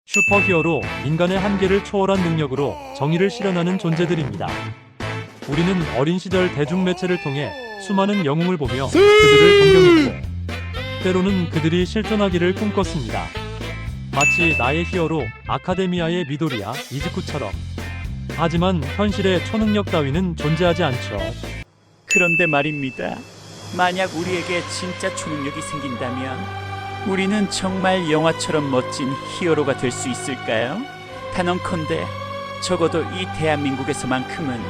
슈퍼히어로, 인간의 한계를 초월한 능력으로 정의를 실현하는 존재들입니다. 우리는 어린 시절 대중매체를 통해 수많은 영웅을 보며 그들을 존경했고, 때로는 그들이 실존하기를 꿈꿨습니다. 마치 나의 히어로, 아카데미아의 미도리야, 이즈쿠처럼. 하지만 현실에 초능력 따위는 존재하지 않죠. 그런데 말입니다. 만약 우리에게 진짜 초능력이 생긴다면 우리는 정말 영화처럼 멋진 히어로가 될 수 있을까요? 단언컨대 적어도 이 대한민국에서만큼은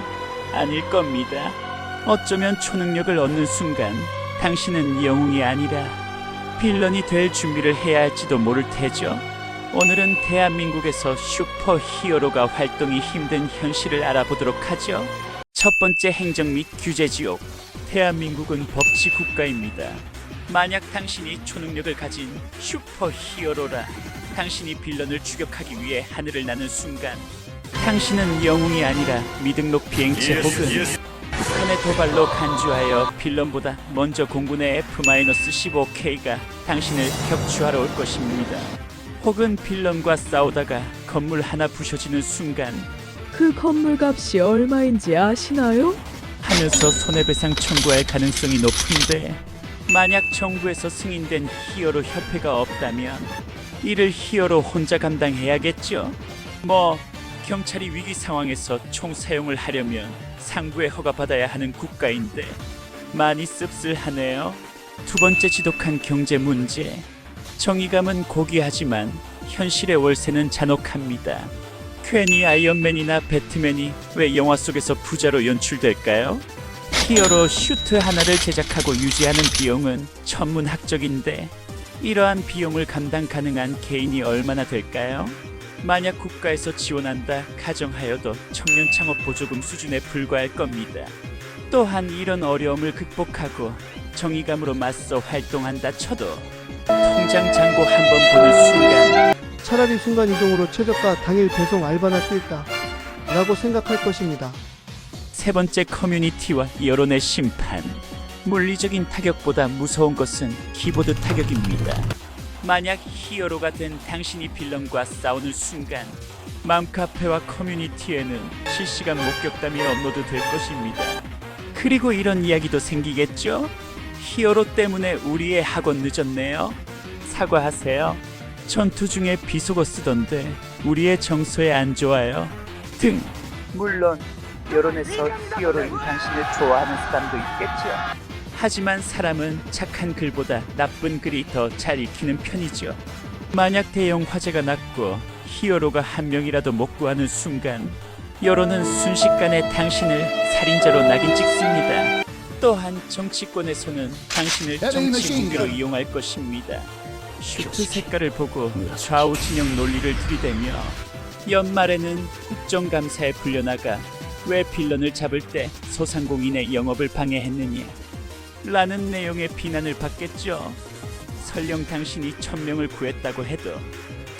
아닐 겁니다. 어쩌면 초능력을 얻는 순간 당신은 영웅이 아니라 빌런이 될 준비를 해야 할지도 모를 테죠. 오늘은 대한민국에서 슈퍼히어로가 활동이 힘든 현실을 알아보도록 하죠. 첫 번째 행정 및 규제 지옥. 대한민국은 법치 국가입니다. 만약 당신이 초능력을 가진 슈퍼히어로라 당신이 빌런을 추격하기 위해 하늘을 나는 순간 당신은 영웅이 아니라 미등록 비행체 혹은 북한의 도발로 간주하여 빌런보다 먼저 공군의 F-15K가 당신을 격추하러 올 것입니다. 혹은 빌런과 싸우다가 건물 하나 부셔지는 순간 그 건물 값이 얼마인지 아시나요? 하면서 손해배상 청구할 가능성이 높은데 만약 정부에서 승인된 히어로 협회가 없다면 이를 히어로 혼자 감당해야겠죠. 경찰이 위기 상황에서 총 사용을 하려면 상부의 허가받아야 하는 국가인데 많이 씁쓸하네요. 두 번째 지독한 경제 문제. 정의감은 고귀하지만 현실의 월세는 잔혹합니다. 괜히 아이언맨이나 배트맨이 왜 영화 속에서 부자로 연출될까요? 히어로 슈트 하나를 제작하고 유지하는 비용은 천문학적인데 이러한 비용을 감당 가능한 개인이 얼마나 될까요? 만약 국가에서 지원한다 가정하여도 청년 창업 보조금 수준에 불과할 겁니다. 또한 이런 어려움을 극복하고 정의감으로 맞서 활동한다 쳐도 통장 잔고 한번 보는 순간 차라리 순간이동으로 최저가 당일 배송 알바나 뛸까 라고 생각할 것입니다. 세 번째 커뮤니티와 여론의 심판. 물리적인 타격보다 무서운 것은 키보드 타격입니다. 만약 히어로가 된 당신이 빌런과 싸우는 순간 맘카페와 커뮤니티에는 실시간 목격담이 업로드될 것입니다. 그리고 이런 이야기도 생기겠죠? 히어로 때문에 우리의 학원 늦었네요. 사과하세요. 전투 중에 비속어 쓰던데 우리의 정서에 안 좋아요. 등. 물론 여론에서 히어로인 당신을 좋아하는 사람도 있겠죠. 하지만 사람은 착한 글보다 나쁜 글이 더 잘 읽히는 편이죠. 만약 대형 화재가 났고 히어로가 한 명이라도 못 구하는 순간 여론은 순식간에 당신을 살인자로 낙인 찍습니다. 또한 정치권에서는 당신을 정치 공격으로 이용할 것입니다. 슈트 색깔을 보고 좌우 진영 논리를 들이대며 연말에는 국정감사에 불려나가 왜 빌런을 잡을 때 소상공인의 영업을 방해했느냐 라는 내용의 비난을 받겠죠. 설령 당신이 1000명을 구했다고 해도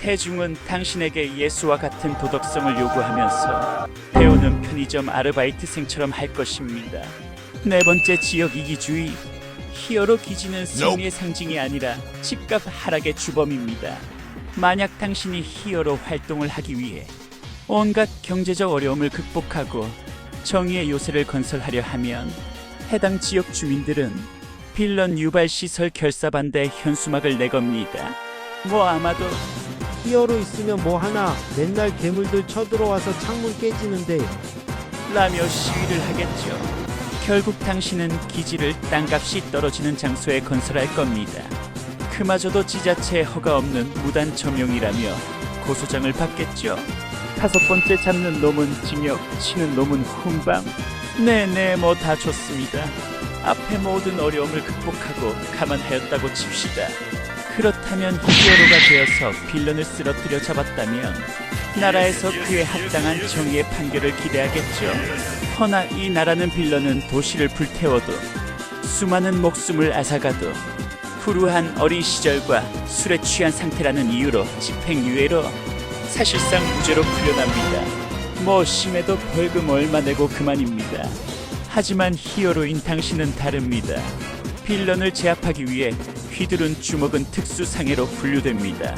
대중은 당신에게 예수와 같은 도덕성을 요구하면서 배우는 편의점 아르바이트생처럼 할 것입니다. 네 번째 지역 이기주의. 히어로 기지는 승리의 상징이 아니라 집값 하락의 주범입니다. 만약 당신이 히어로 활동을 하기 위해 온갖 경제적 어려움을 극복하고 정의의 요새를 건설하려 하면 해당 지역 주민들은 빌런 유발 시설 결사 반대 현수막을 내겁니다. 아마도 히어로 있으면 뭐 하나 맨날 괴물들 쳐들어와서 창문 깨지는데 라며 시위를 하겠죠. 결국 당신은 기지를 땅값이 떨어지는 장소에 건설할 겁니다. 그마저도 지자체에 허가 없는 무단 점용이라며 고소장을 받겠죠. 다섯 번째 잡는 놈은 징역, 치는 놈은 훈방. 네네 다 좋습니다. 앞에 모든 어려움을 극복하고 감안하였다고 칩시다. 그렇다면 히어로가 되어서 빌런을 쓰러뜨려 잡았다면 나라에서 그에 합당한 정의의 판결을 기대하겠죠. 허나 이 나라는 빌런은 도시를 불태워도 수많은 목숨을 앗아가도 불우한 어린 시절과 술에 취한 상태라는 이유로 집행유예로 사실상 무죄로 풀려납니다. 심해도 벌금 얼마 내고 그만입니다. 하지만 히어로인 당신은 다릅니다. 빌런을 제압하기 위해 휘두른 주먹은 특수상해로 분류됩니다.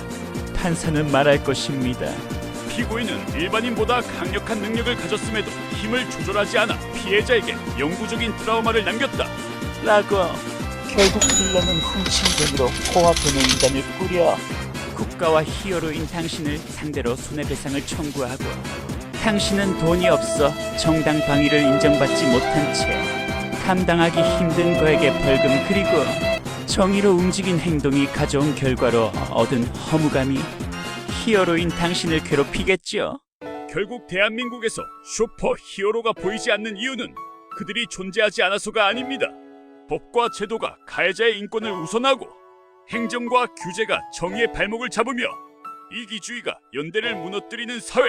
판사는 말할 것입니다. 피고인은 일반인보다 강력한 능력을 가졌음에도 힘을 조절하지 않아 피해자에게 영구적인 트라우마를 남겼다. 라고 결국 빌런은 훔친 돈으로 포화되는 인간을 꾸려 국가와 히어로인 당신을 상대로 손해배상을 청구하고 당신은 돈이 없어 정당 방위를 인정받지 못한 채 감당하기 힘든 거에게 벌금 그리고 정의로 움직인 행동이 가져온 결과로 얻은 허무감이 히어로인 당신을 괴롭히겠죠. 결국 대한민국에서 슈퍼 히어로가 보이지 않는 이유는 그들이 존재하지 않아서가 아닙니다. 법과 제도가 가해자의 인권을 우선하고 행정과 규제가 정의의 발목을 잡으며 이기주의가 연대를 무너뜨리는 사회.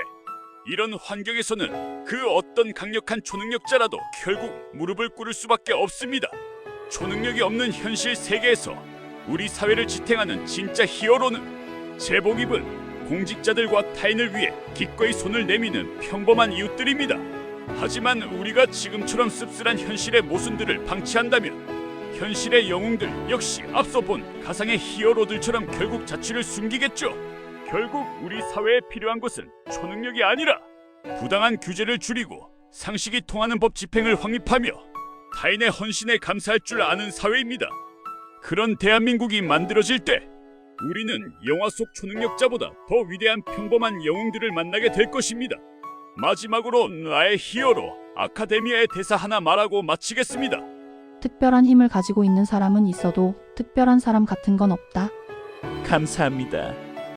이런 환경에서는 그 어떤 강력한 초능력자라도 결국 무릎을 꿇을 수밖에 없습니다. 초능력이 없는 현실 세계에서 우리 사회를 지탱하는 진짜 히어로는 제복 입은 공직자들과 타인을 위해 기꺼이 손을 내미는 평범한 이웃들입니다. 하지만 우리가 지금처럼 씁쓸한 현실의 모순들을 방치한다면 현실의 영웅들 역시 앞서 본 가상의 히어로들처럼 결국 자취를 숨기겠죠. 결국 우리 사회에 필요한 것은 초능력이 아니라 부당한 규제를 줄이고 상식이 통하는 법 집행을 확립하며 타인의 헌신에 감사할 줄 아는 사회입니다. 그런 대한민국이 만들어질 때 우리는 영화 속 초능력자보다 더 위대한 평범한 영웅들을 만나게 될 것입니다. 마지막으로 나의 히어로 아카데미아의 대사 하나 말하고 마치겠습니다. 특별한 힘을 가지고 있는 사람은 있어도 특별한 사람 같은 건 없다. 감사합니다.